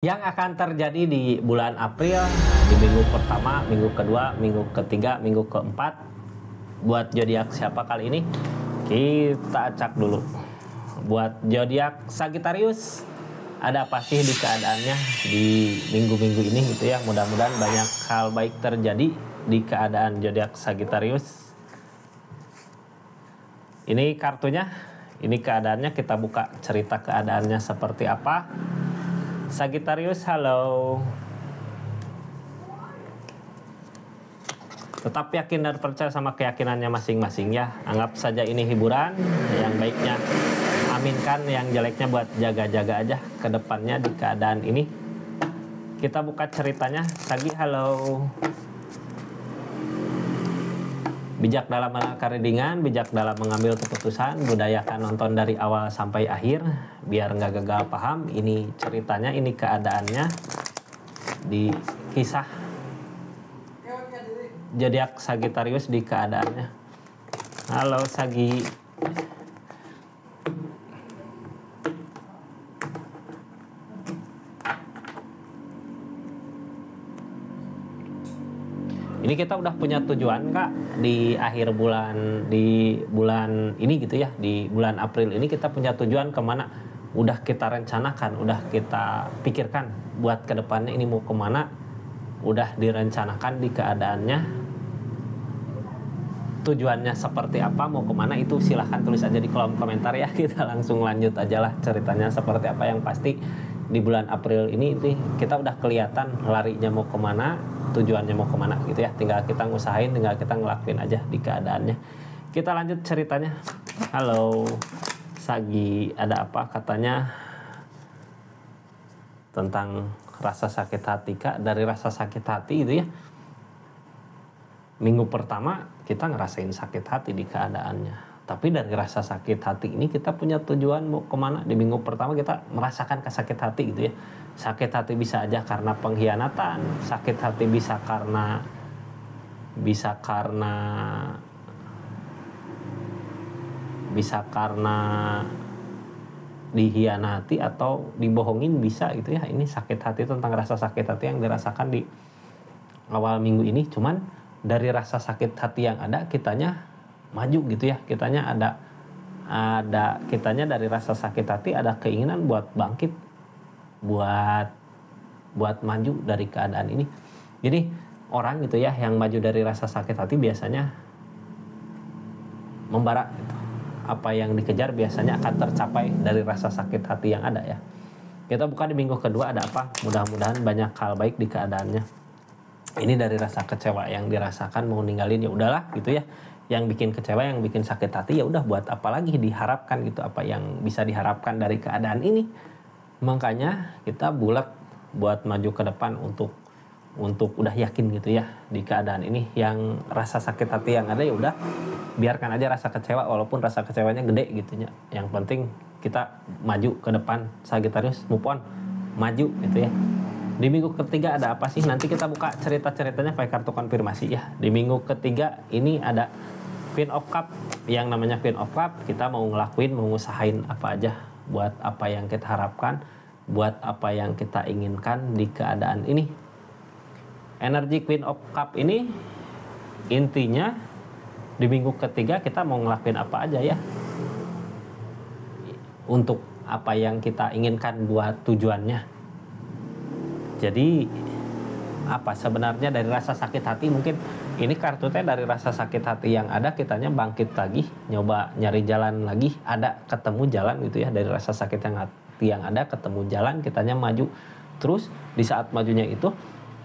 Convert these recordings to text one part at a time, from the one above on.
Yang akan terjadi di bulan April, di minggu pertama, minggu kedua, minggu ketiga, minggu keempat. Buat zodiak siapa kali ini? Kita acak dulu. Buat zodiak Sagittarius, ada apa sih di keadaannya di minggu-minggu ini gitu ya. Mudah-mudahan banyak hal baik terjadi di keadaan zodiak Sagittarius. Ini kartunya, ini keadaannya, kita buka cerita keadaannya seperti apa. Sagittarius, halo. Tetap yakin dan percaya sama keyakinannya masing-masing ya. Anggap saja ini hiburan. Yang baiknya aminkan, yang jeleknya buat jaga-jaga aja ke depannya di keadaan ini. Kita buka ceritanya. Sagi, halo. Bijak dalam menakar readingan, bijak dalam mengambil keputusan, budayakan nonton dari awal sampai akhir biar nggak gagal paham. Ini ceritanya, ini keadaannya di kisah zodiak Sagittarius di keadaannya. Halo Sagi. Ini kita udah punya tujuan Kak di akhir bulan, di bulan ini gitu ya, di bulan April ini kita punya tujuan kemana, udah kita rencanakan, udah kita pikirkan buat kedepannya ini mau kemana, udah direncanakan di keadaannya. Tujuannya seperti apa, mau kemana, itu silahkan tulis aja di kolom komentar ya. Kita langsung lanjut aja lah ceritanya seperti apa. Yang pasti di bulan April ini kita udah kelihatan larinya mau kemana, tujuannya mau kemana gitu ya. Tinggal kita ngusahain, tinggal kita ngelakuin aja di keadaannya. Kita lanjut ceritanya. Halo Sagi, ada apa katanya tentang rasa sakit hati Kak? Dari rasa sakit hati gitu ya, minggu pertama kita ngerasain sakit hati di keadaannya. Tapi dari rasa sakit hati ini kita punya tujuan mau kemana. Di minggu pertama kita merasakan kesakit hati gitu ya. Sakit hati bisa aja karena pengkhianatan, sakit hati bisa karena dihianati atau dibohongin bisa gitu ya. Ini sakit hati, tentang rasa sakit hati yang dirasakan di awal minggu ini. Cuman dari rasa sakit hati yang ada, kitanya maju gitu ya. Kitanya kitanya dari rasa sakit hati ada keinginan buat bangkit, buat maju dari keadaan ini. Jadi orang gitu ya yang maju dari rasa sakit hati biasanya membara gitu. Apa yang dikejar biasanya akan tercapai dari rasa sakit hati yang ada ya. Kita buka di minggu kedua ada apa. Mudah-mudahan banyak hal baik di keadaannya. Ini dari rasa kecewa yang dirasakan, mau ninggalin ya udahlah gitu ya. Yang bikin kecewa, yang bikin sakit hati, ya udah buat apa lagi diharapkan gitu. Apa yang bisa diharapkan dari keadaan ini. Makanya kita bulat buat maju ke depan untuk udah yakin gitu ya di keadaan ini. Yang rasa sakit hati yang ada ya udah biarkan aja rasa kecewa, walaupun rasa kecewanya gede gitu ya. Yang penting kita maju ke depan. Sagittarius, move on, maju gitu ya. Di minggu ketiga ada apa sih? Nanti kita buka cerita-ceritanya pakai kartu konfirmasi ya. Di minggu ketiga ini ada Queen of Cup. Yang namanya Queen of Cup, kita mau ngelakuin, mau ngusahain apa aja buat apa yang kita harapkan, buat apa yang kita inginkan di keadaan ini. Energi Queen of Cup ini intinya di minggu ketiga kita mau ngelakuin apa aja ya. Untuk apa yang kita inginkan buat tujuannya. Jadi apa sebenarnya dari rasa sakit hati, mungkin ini kartunya dari rasa sakit hati yang ada, kitanya bangkit lagi, nyoba nyari jalan lagi, ada ketemu jalan gitu ya. Dari rasa sakit yang ada ketemu jalan, kitanya maju. Terus di saat majunya itu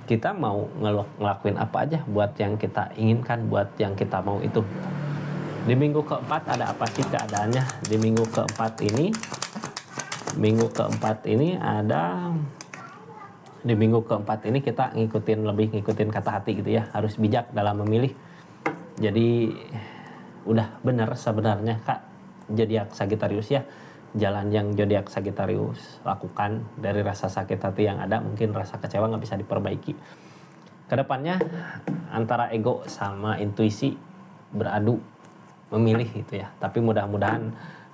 kita mau ngelakuin apa aja buat yang kita inginkan, buat yang kita mau itu. Di minggu keempat ada apa sih keadaannya? Di minggu keempat kita ngikutin kata hati gitu ya. Harus bijak dalam memilih. Jadi udah benar sebenarnya Kak zodiak Sagittarius ya. Jalan yang zodiak Sagittarius lakukan dari rasa sakit hati yang ada, mungkin rasa kecewa nggak bisa diperbaiki. Kedepannya antara ego sama intuisi beradu memilih gitu ya. Tapi mudah-mudahan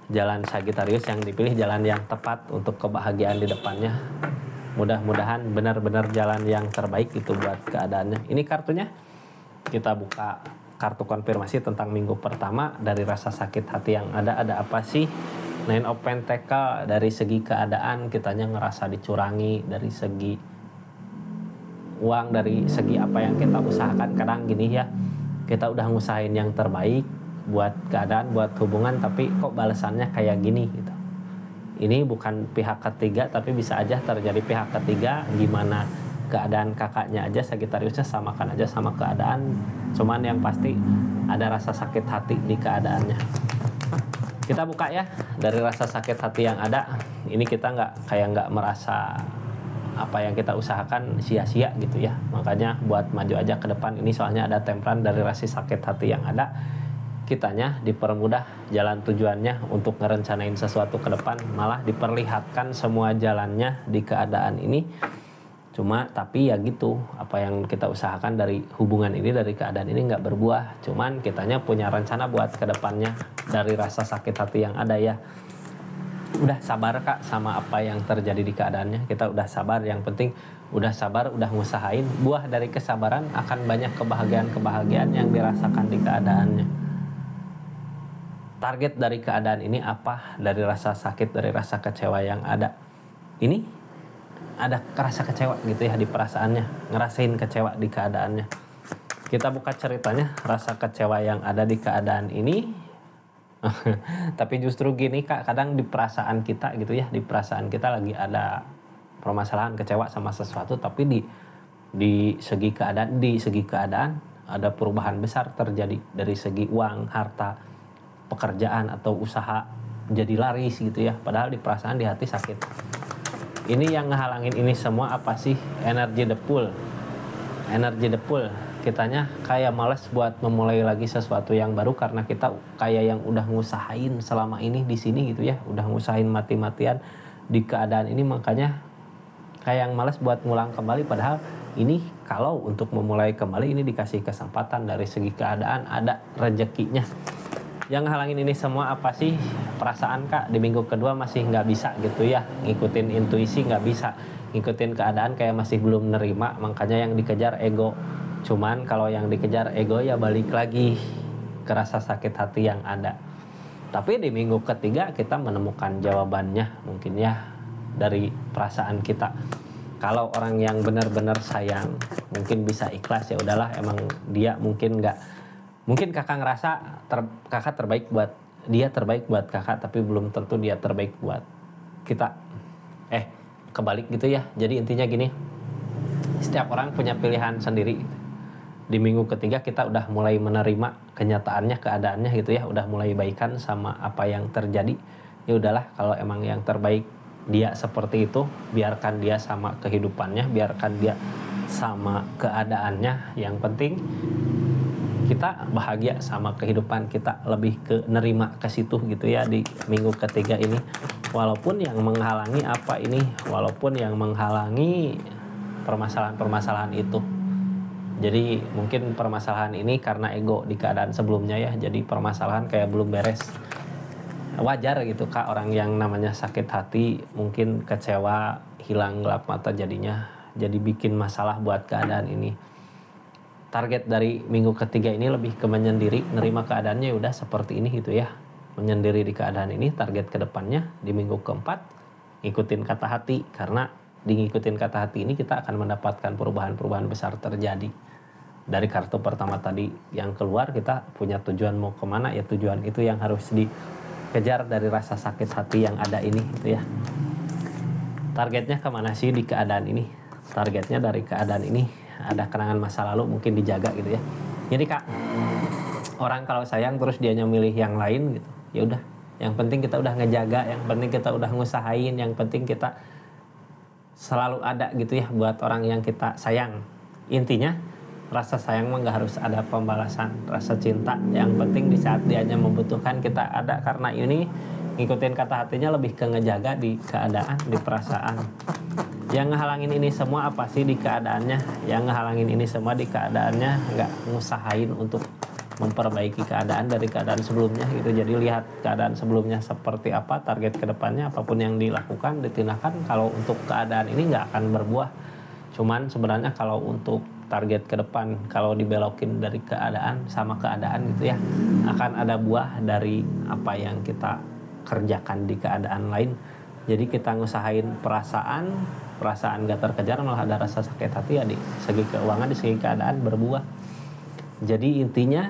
jalan Sagittarius yang dipilih jalan yang tepat untuk kebahagiaan di depannya. mudah-mudahan benar-benar jalan yang terbaik itu buat keadaannya. Ini kartunya, kita buka kartu konfirmasi tentang minggu pertama. Dari rasa sakit hati yang ada apa sih? Nine of Pentacle, dari segi keadaan kitanya ngerasa dicurangi, dari segi uang, dari segi apa yang kita usahakan. Kadang gini ya, kita udah ngusahain yang terbaik buat keadaan, buat hubungan, tapi kok balasannya kayak gini gitu. Ini bukan pihak ketiga, tapi bisa aja terjadi pihak ketiga. Gimana keadaan kakaknya aja, Sagittariusnya samakan aja sama keadaan, cuman yang pasti ada rasa sakit hati di keadaannya. Kita buka ya, dari rasa sakit hati yang ada. Ini kita nggak merasa apa yang kita usahakan sia-sia gitu ya. Makanya buat maju aja ke depan. Ini soalnya ada Temperance dari rasa sakit hati yang ada. Kitanya dipermudah jalan tujuannya untuk ngerencanain sesuatu ke depan, malah diperlihatkan semua jalannya di keadaan ini. Cuma tapi ya gitu, apa yang kita usahakan dari hubungan ini, dari keadaan ini nggak berbuah. Cuman kitanya punya rencana buat kedepannya dari rasa sakit hati yang ada ya. Udah sabar Kak sama apa yang terjadi di keadaannya. Kita udah sabar, yang penting udah sabar, udah ngusahain. Buah dari kesabaran akan banyak kebahagiaan-kebahagiaan yang dirasakan di keadaannya. Target dari keadaan ini apa? Dari rasa sakit, dari rasa kecewa yang ada. Ini ada rasa kecewa gitu ya di perasaannya, ngerasain kecewa di keadaannya. Kita buka ceritanya, rasa kecewa yang ada di keadaan ini. Tapi justru gini Kak, kadang di perasaan kita gitu ya, di perasaan kita lagi ada permasalahan, kecewa sama sesuatu, tapi di segi keadaan ada perubahan besar terjadi dari segi uang, harta, pekerjaan atau usaha jadi laris gitu ya. Padahal di perasaan, di hati sakit. Ini yang ngehalangin ini semua apa sih? Energi the pool. Kitanya kayak males buat memulai lagi sesuatu yang baru karena kita kayak yang udah ngusahain selama ini di sini gitu ya, udah ngusahain mati-matian di keadaan ini, makanya kayak yang males buat ngulang kembali. Padahal ini kalau untuk memulai kembali ini dikasih kesempatan, dari segi keadaan ada rezekinya. Yang halangin ini semua apa sih? Perasaan Kak, di minggu kedua masih nggak bisa gitu ya, ngikutin intuisi nggak bisa, ngikutin keadaan kayak masih belum nerima, makanya yang dikejar ego. Cuman kalau yang dikejar ego ya balik lagi ke rasa sakit hati yang ada. Tapi di minggu ketiga kita menemukan jawabannya mungkin ya dari perasaan kita. Kalau orang yang benar-benar sayang mungkin bisa ikhlas, ya udahlah, emang dia mungkin kakak ngerasa kakak terbaik buat dia, terbaik buat kakak, tapi belum tentu dia terbaik buat kita. Kebalik gitu ya. Jadi intinya gini, setiap orang punya pilihan sendiri. Di minggu ketiga kita udah mulai menerima kenyataannya, keadaannya gitu ya, udah mulai baikan sama apa yang terjadi. Ya udahlah, kalau emang yang terbaik dia seperti itu, biarkan dia sama kehidupannya, biarkan dia sama keadaannya. Yang penting kita bahagia sama kehidupan kita, lebih ke nerima ke situ gitu ya di minggu ketiga ini. Walaupun yang menghalangi walaupun yang menghalangi permasalahan-permasalahan itu. Jadi mungkin permasalahan ini karena ego di keadaan sebelumnya ya, jadi permasalahan kayak belum beres. Wajar gitu Kak, orang yang namanya sakit hati mungkin kecewa, hilang gelap mata jadinya, jadi bikin masalah buat keadaan ini. Target dari minggu ketiga ini lebih ke menyendiri, nerima keadaannya udah seperti ini gitu ya. Menyendiri di keadaan ini. Target kedepannya di minggu keempat, ngikutin kata hati. Karena di ngikutin kata hati ini kita akan mendapatkan perubahan-perubahan besar terjadi. Dari kartu pertama tadi yang keluar, kita punya tujuan mau kemana, ya tujuan itu yang harus dikejar dari rasa sakit hati yang ada ini gitu ya. Targetnya kemana sih di keadaan ini? Targetnya dari keadaan ini ada kenangan masa lalu mungkin dijaga gitu ya. Jadi Kak, orang kalau sayang terus dia milih yang lain gitu, ya udah, yang penting kita udah ngejaga, yang penting kita udah ngusahain, yang penting kita selalu ada gitu ya buat orang yang kita sayang. Intinya rasa sayang mah gak harus ada pembalasan, rasa cinta yang penting di saat dianya membutuhkan kita ada. Karena ini ngikutin kata hatinya lebih ke ngejaga di keadaan, di perasaan. Yang ngehalangin ini semua apa sih di keadaannya? Yang ngehalangin ini semua di keadaannya nggak ngusahain untuk memperbaiki keadaan dari keadaan sebelumnya gitu. Jadi lihat keadaan sebelumnya seperti apa, target kedepannya apapun yang dilakukan, ditindakan. Kalau untuk keadaan ini nggak akan berbuah. Cuman sebenarnya kalau untuk target ke depan, kalau dibelokin dari keadaan sama keadaan gitu ya, akan ada buah dari apa yang kita kerjakan di keadaan lain. Jadi kita ngusahain perasaan gak terkejar, malah ada rasa sakit hati ya, di segi keuangan, di segi keadaan berbuah. Jadi intinya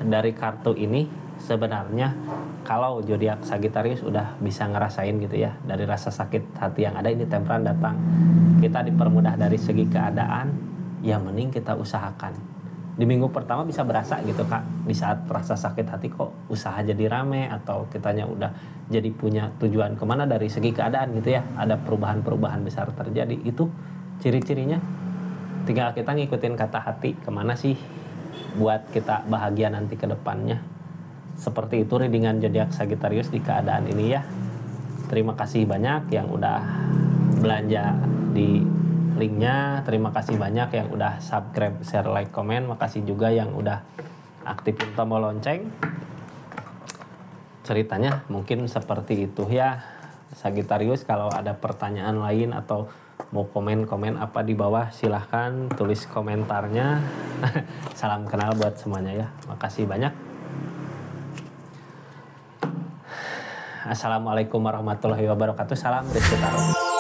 dari kartu ini sebenarnya kalau zodiak Sagittarius udah bisa ngerasain gitu ya, dari rasa sakit hati yang ada ini temperan datang, kita dipermudah dari segi keadaan, ya mending kita usahakan. Di minggu pertama bisa berasa gitu Kak, di saat rasa sakit hati kok usaha jadi rame, atau kitanya udah jadi punya tujuan kemana dari segi keadaan gitu ya, ada perubahan-perubahan besar terjadi. Itu ciri-cirinya tinggal kita ngikutin kata hati kemana sih buat kita bahagia nanti ke depannya. Seperti itu readingan zodiak Sagittarius di keadaan ini ya. Terima kasih banyak yang udah belanja di linknya, terima kasih banyak yang udah subscribe, share, like, komen. Makasih juga yang udah aktifin tombol lonceng. Ceritanya mungkin seperti itu ya Sagittarius. Kalau ada pertanyaan lain atau mau komen-komen apa di bawah, silahkan tulis komentarnya. Salam kenal buat semuanya ya. Makasih banyak. Assalamualaikum warahmatullahi wabarakatuh. Salam Rizky Taro.